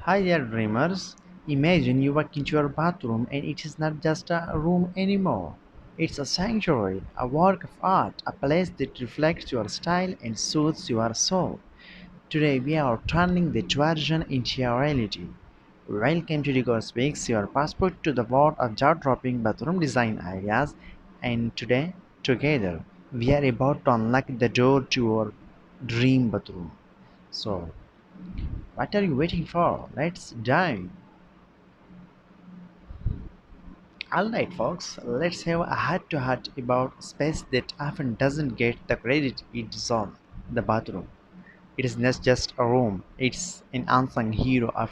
Hi there, dreamers. Imagine you walk into your bathroom and it is not just a room anymore. It's a sanctuary, a work of art, a place that reflects your style and soothes your soul. Today, we are turning that vision into a reality. Welcome to Decor Speaks, your passport to the world of jaw dropping bathroom design ideas. And today, together, we are about to unlock the door to your dream bathroom. So, what are you waiting for? Let's dive. Alright, folks, let's have a heart to heart about space that often doesn't get the credit it deserves, the bathroom. It is not just a room, it's an unsung hero of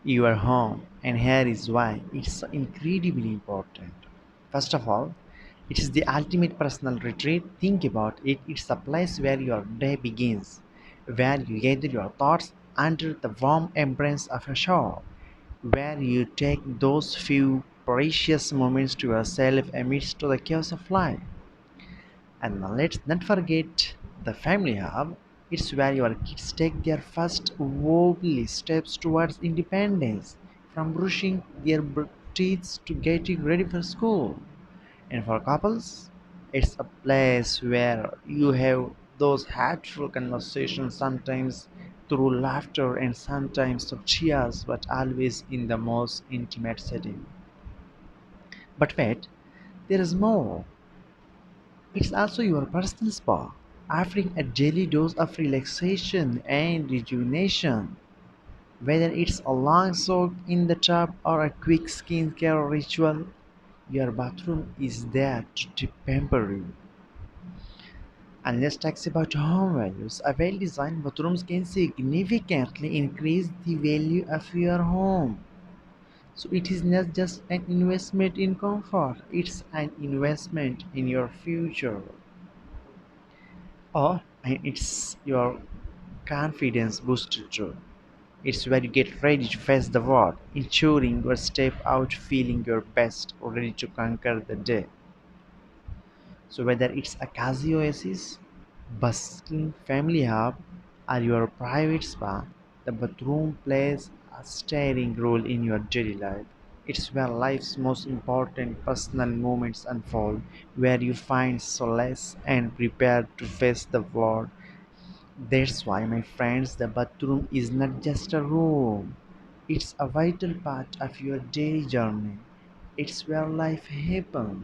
your home, and here is why it's so incredibly important. First of all, it is the ultimate personal retreat. Think about it, it's a place where your day begins, where you gather your thoughts under the warm embrace of a shower, where you take those few precious moments to yourself amidst the chaos of life. And now let's not forget the family hub. It's where your kids take their first wobbly steps towards independence, from brushing their teeth to getting ready for school. And for couples, it's a place where you have those heartful conversations, sometimes through laughter and sometimes through tears, but always in the most intimate setting. But wait, there is more. It's also your personal spa, offering a daily dose of relaxation and rejuvenation. Whether it's a long soak in the tub or a quick skincare ritual, your bathroom is there to pamper you. And let's talk about home values. A well-designed bathroom can significantly increase the value of your home. So it is not just an investment in comfort, it's an investment in your future. Or and it's your confidence booster too. It's where you get ready to face the world, ensuring you step out feeling your best, ready to conquer the day. So whether it's a cozy oasis, bustling family hub, or your private spa, the bathroom plays a staring role in your daily life. It's where life's most important personal moments unfold, where you find solace and prepare to face the world. That's why, my friends, the bathroom is not just a room. It's a vital part of your daily journey. It's where life happens.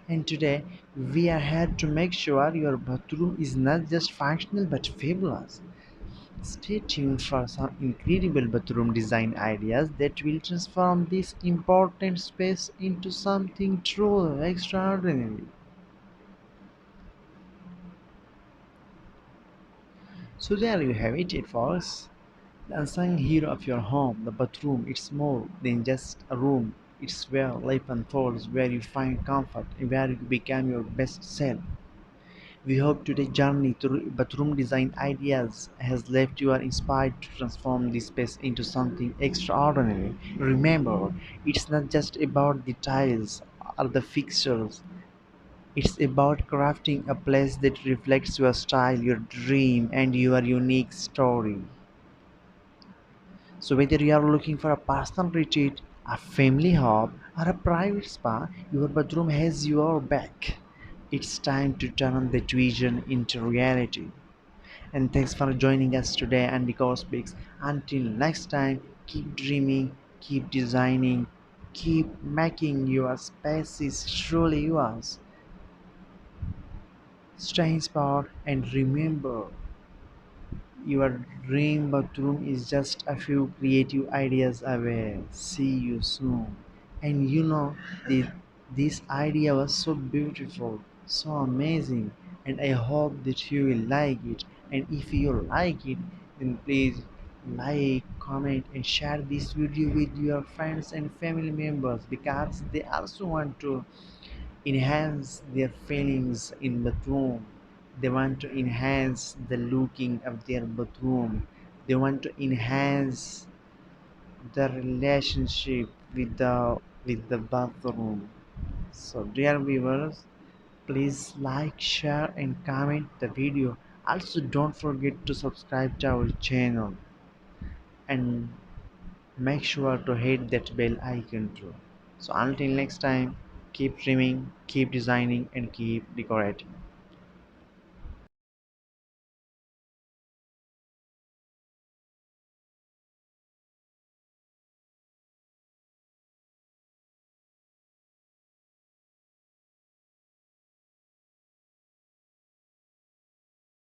And today, we are here to make sure your bathroom is not just functional but fabulous. Stay tuned for some incredible bathroom design ideas that will transform this important space into something truly extraordinary. So, there you have it, folks. The unsung hero of your home, the bathroom, it's more than just a room. It's where life unfolds, where you find comfort, and where you become your best self. We hope today's journey through bathroom design ideas has left you are inspired to transform this space into something extraordinary. Remember, it's not just about the tiles or the fixtures. It's about crafting a place that reflects your style, your dream, and your unique story. So whether you are looking for a personal retreat, a family hub, or a private spa, your bathroom has your back. It's time to turn that vision into reality. And thanks for joining us today on Decor Speaks. Until next time, keep dreaming, keep designing, keep making your spaces truly yours. Stay inspired and remember, your dream bathroom is just a few creative ideas away. See you soon. And the, this idea was so beautiful, so amazing, and I hope that you will like it. And if you like it, then please like, comment, and share this video with your friends and family members because they also want to enhance their feelings in bathroom. They want to enhance the looking of their bathroom. They want to enhance the relationship with the bathroom. So dear viewers, please like, share and comment the video. Also don't forget to subscribe to our channel. and make sure to hit that bell icon too. So until next time, keep dreaming, keep designing, and keep decorating.